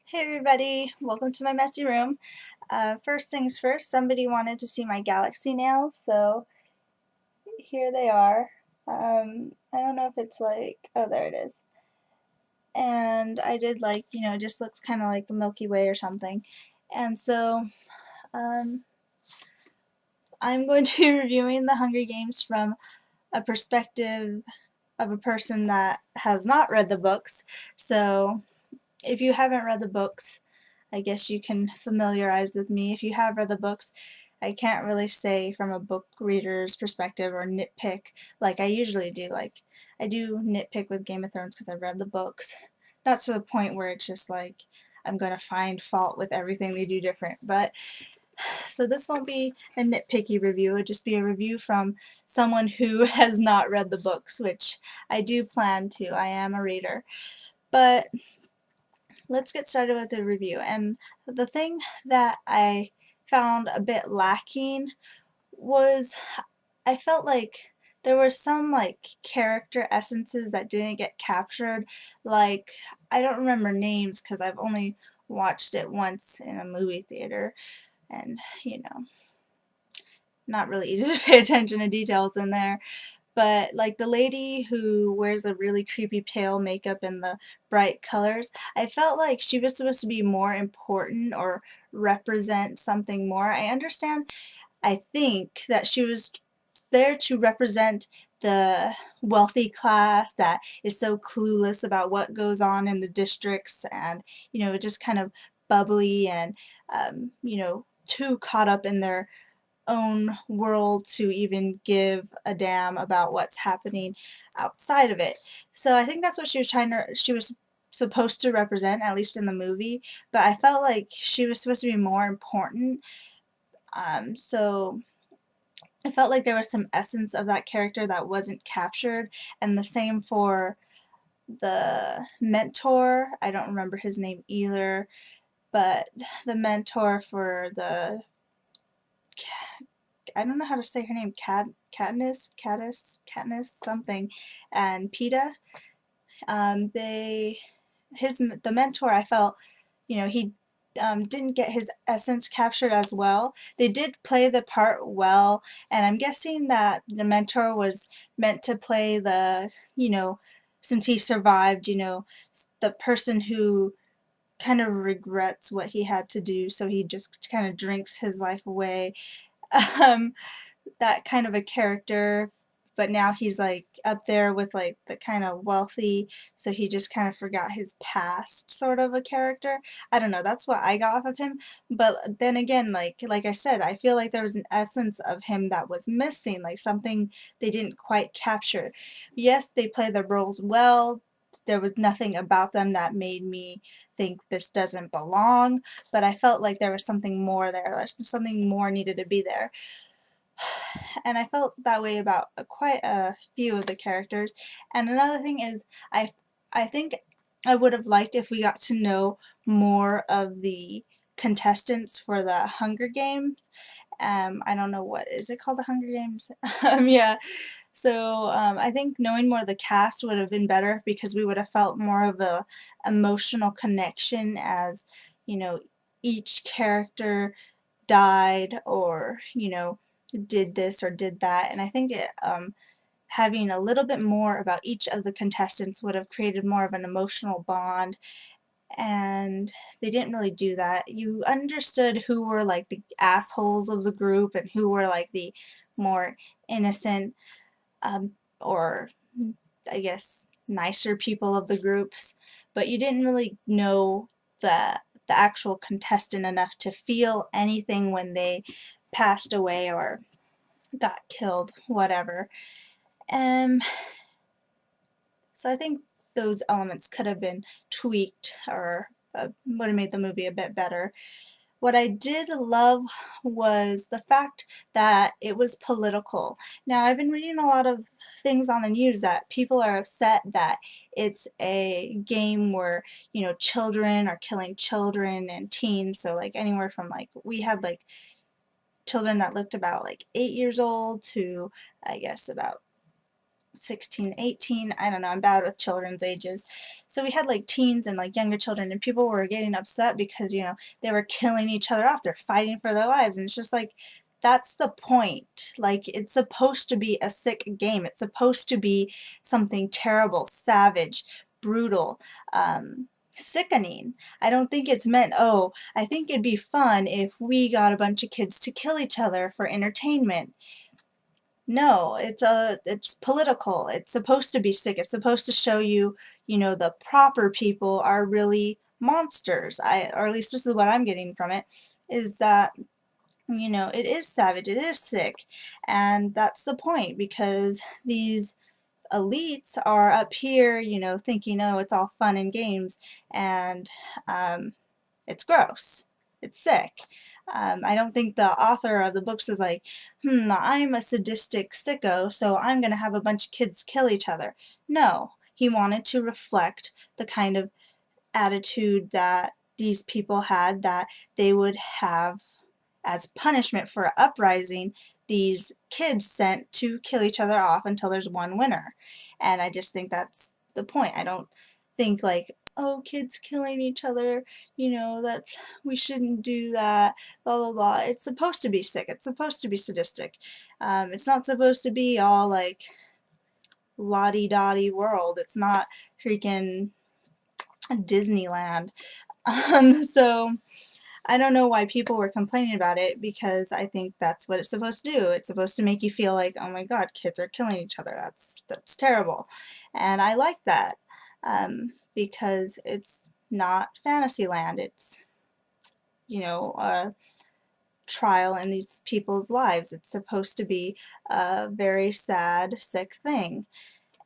Hey everybody, welcome to my messy room. First things first, somebody wanted to see my galaxy nails, so here they are. I don't know if it's like, oh there it is. And I did like, it just looks kind of like a Milky Way or something. And so um, I'm going to be reviewing the Hunger Games from a perspective of a person that has not read the books. So if you haven't read the books, I guess you can familiarize with me. If you have read the books, I can't really say from a book reader's perspective or nitpick like I usually do. Like, I do nitpick with Game of Thrones because I've read the books. Not to the point where it's just like I'm going to find fault with everything they do different. But so this won't be a nitpicky review. It'll just be a review from someone who has not read the books, which I do plan to. I am a reader. But let's get started with the review. And the thing that I found a bit lacking was I felt like there were some like character essences that didn't get captured. Like, I don't remember names because I've only watched it once in a movie theater, and not really easy to pay attention to details in there. But like the lady who wears the really creepy pale makeup and the bright colors, I felt like she was supposed to be more important or represent something more. I understand, I think that she was there to represent the wealthy class that is so clueless about what goes on in the districts, and just kind of bubbly and too caught up in their own world to even give a damn about what's happening outside of it. So I think that's what she was supposed to represent, at least in the movie, but I felt like she was supposed to be more important. So I felt like there was some essence of that character that wasn't captured, and the same for the mentor. I don't remember his name either, but the mentor for the I don't know how to say her name, Katniss, something, and Peta. The mentor, I felt, he didn't get his essence captured as well. They did play the part well, and I'm guessing that the mentor was meant to play the, since he survived, the person who kind of regrets what he had to do, so he just kind of drinks his life away. Um, that kind of a character, but now he's like up there with like the kind of wealthy, so he just kind of forgot his past sort of a character. I don't know, that's what I got off of him. But then again, like I said, I feel like there was an essence of him that was missing, like something they didn't quite capture. Yes, they play their roles well. There was nothing about them that made me think this doesn't belong, but I felt like there was something more there, like something more needed to be there. And I felt that way about quite a few of the characters. And another thing is, I I think I would have liked if we got to know more of the contestants for the Hunger Games. I don't know, what is it called, the Hunger Games? Yeah. So I think knowing more of the cast would have been better, because we would have felt more of a emotional connection as you know each character died, or did this or did that. And I think having a little bit more about each of the contestants would have created more of an emotional bond, and they didn't really do that. You understood who were like the assholes of the group and who were like the more innocent, um, or I guess nicer people of the groups, but you didn't really know the actual contestant enough to feel anything when they passed away or got killed, whatever. Um, so I think those elements could have been tweaked, or would have made the movie a bit better. What I did love was the fact that it was political. Now, I've been reading a lot of things on the news that people are upset that it's a game where, children are killing children and teens. So, like, anywhere from, like, we had, like, children that looked about, like, 8 years old to, I guess, about 16, 18, I don't know, I'm bad with children's ages. So we had like teens and like younger children, and people were getting upset because, they were killing each other off. They're fighting for their lives. And it's just like, that's the point. Like, it's supposed to be a sick game. It's supposed to be something terrible, savage, brutal, sickening. I don't think it's meant, oh, I think it'd be fun if we got a bunch of kids to kill each other for entertainment. No, it's political. It's supposed to be sick. It's supposed to show you, the proper people are really monsters. Or at least this is what I'm getting from it, is that, it is savage, it is sick, and that's the point, because these elites are up here, thinking, oh, it's all fun and games, and um, it's gross. It's sick. I don't think the author of the books was like, I'm a sadistic sicko, so I'm going to have a bunch of kids kill each other. No, he wanted to reflect the kind of attitude that these people had, that they would have as punishment for uprising these kids sent to kill each other off until there's one winner. And I just think that's the point. I don't think like, oh, kids killing each other, that's, we shouldn't do that, blah, blah, blah. It's supposed to be sick. It's supposed to be sadistic. It's not supposed to be all like la-di-da-di world. It's not freaking Disneyland. So I don't know why people were complaining about it, because I think that's what it's supposed to do. It's supposed to make you feel like, oh my God, kids are killing each other. That's terrible. And I like that, because it's not Fantasyland. It's, a trial in these people's lives. It's supposed to be a very sad, sick thing.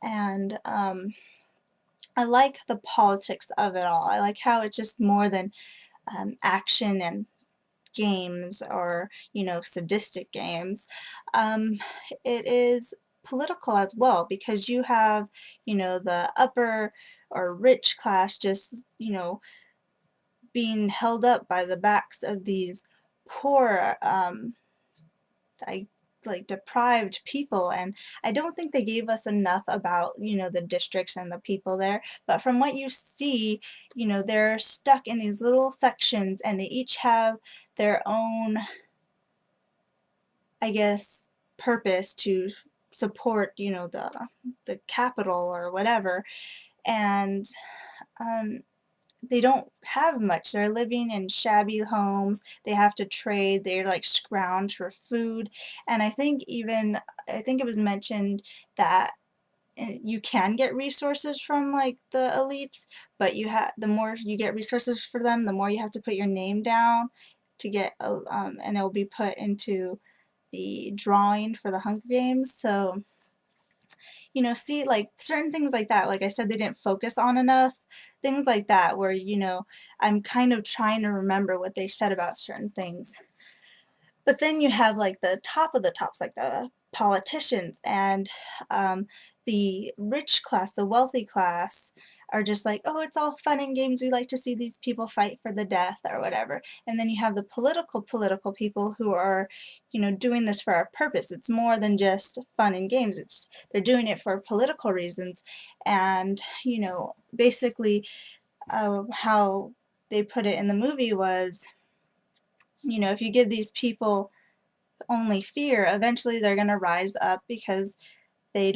And I like the politics of it all. I like how it's just more than action and games, or sadistic games. um, it is political as well, because you have the upper or rich class just being held up by the backs of these poor, I like deprived people. And I don't think they gave us enough about the districts and the people there, but from what you see, they're stuck in these little sections, and they each have their own, I guess, purpose to support, the capital or whatever. And um, they don't have much. They're living in shabby homes. They have to trade. They like scrounge for food. And I think it was mentioned that you can get resources from like the elites, but the more you get resources for them, the more you have to put your name down to get, and it'll be put into the drawing for the Hunger Games. So, see, like certain things like that, like I said, they didn't focus on enough. Things like that, where, I'm kind of trying to remember what they said about certain things. But then you have like the top of the tops, like the politicians, and the rich class, the wealthy class, are just like, oh, it's all fun and games. We like to see these people fight for the death or whatever. And then you have the political people who are, doing this for a purpose. It's more than just fun and games. They're doing it for political reasons. And, basically, how they put it in the movie was, if you give these people only fear, eventually they're going to rise up, because they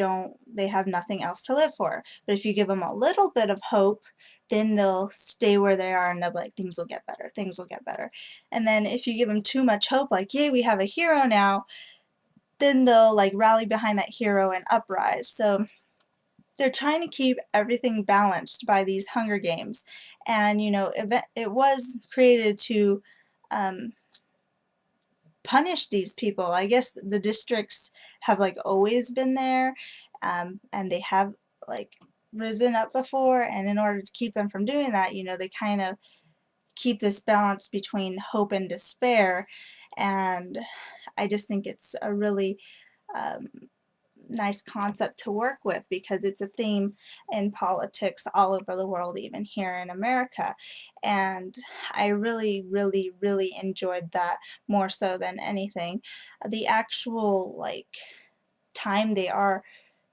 have nothing else to live for. But if you give them a little bit of hope, then they'll stay where they are, and they'll be like, things will get better, things will get better. And then if you give them too much hope, like, yay, we have a hero now, then they'll like rally behind that hero and uprise. So they're trying to keep everything balanced by these Hunger Games. And it was created to um, punish these people. I guess the districts have like always been there, and they have like risen up before, and in order to keep them from doing that, they kind of keep this balance between hope and despair. And I just think it's a really um, nice concept to work with, because it's a theme in politics all over the world, even here in America. And I really, really, really enjoyed that, more so than anything. The actual like time they are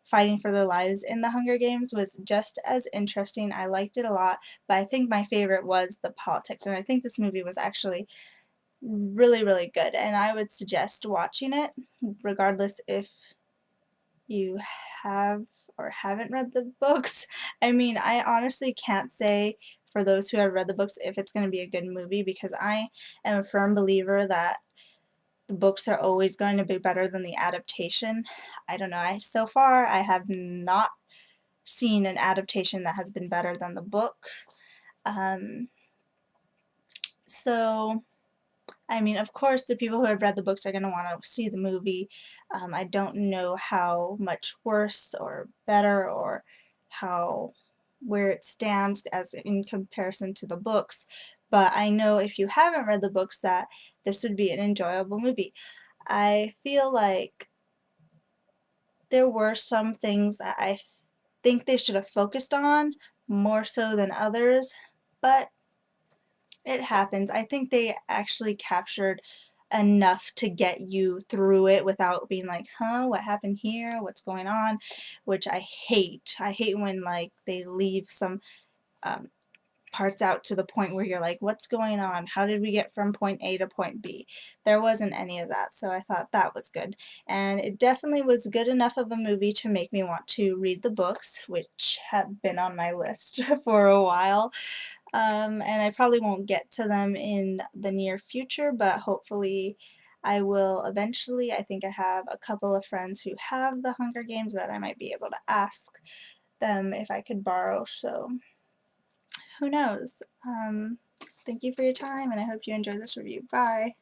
fighting for their lives in the Hunger Games was just as interesting. I liked it a lot, but I think my favorite was the politics, and I think this movie was actually really, really good, and I would suggest watching it, regardless if you have or haven't read the books. I mean, I honestly can't say for those who have read the books if it's going to be a good movie, because I am a firm believer that the books are always going to be better than the adaptation. I don't know. So far I have not seen an adaptation that has been better than the books. Um, so I mean, of course, the people who have read the books are going to want to see the movie. I don't know how much worse or better, or how where it stands as in comparison to the books, but I know if you haven't read the books that this would be an enjoyable movie. I feel like there were some things that I think they should have focused on more so than others, but it happens. I think they actually captured enough to get you through it without being like, huh, what happened here? What's going on? Which I hate. I hate when like they leave some um, parts out to the point where you're like, what's going on? How did we get from point A to point B? There wasn't any of that, so I thought that was good. And it definitely was good enough of a movie to make me want to read the books, which have been on my list for a while. And I probably won't get to them in the near future, but hopefully I will eventually. I think I have a couple of friends who have the Hunger Games that I might be able to ask them if I could borrow, so who knows. Thank you for your time, and I hope you enjoy this review. Bye!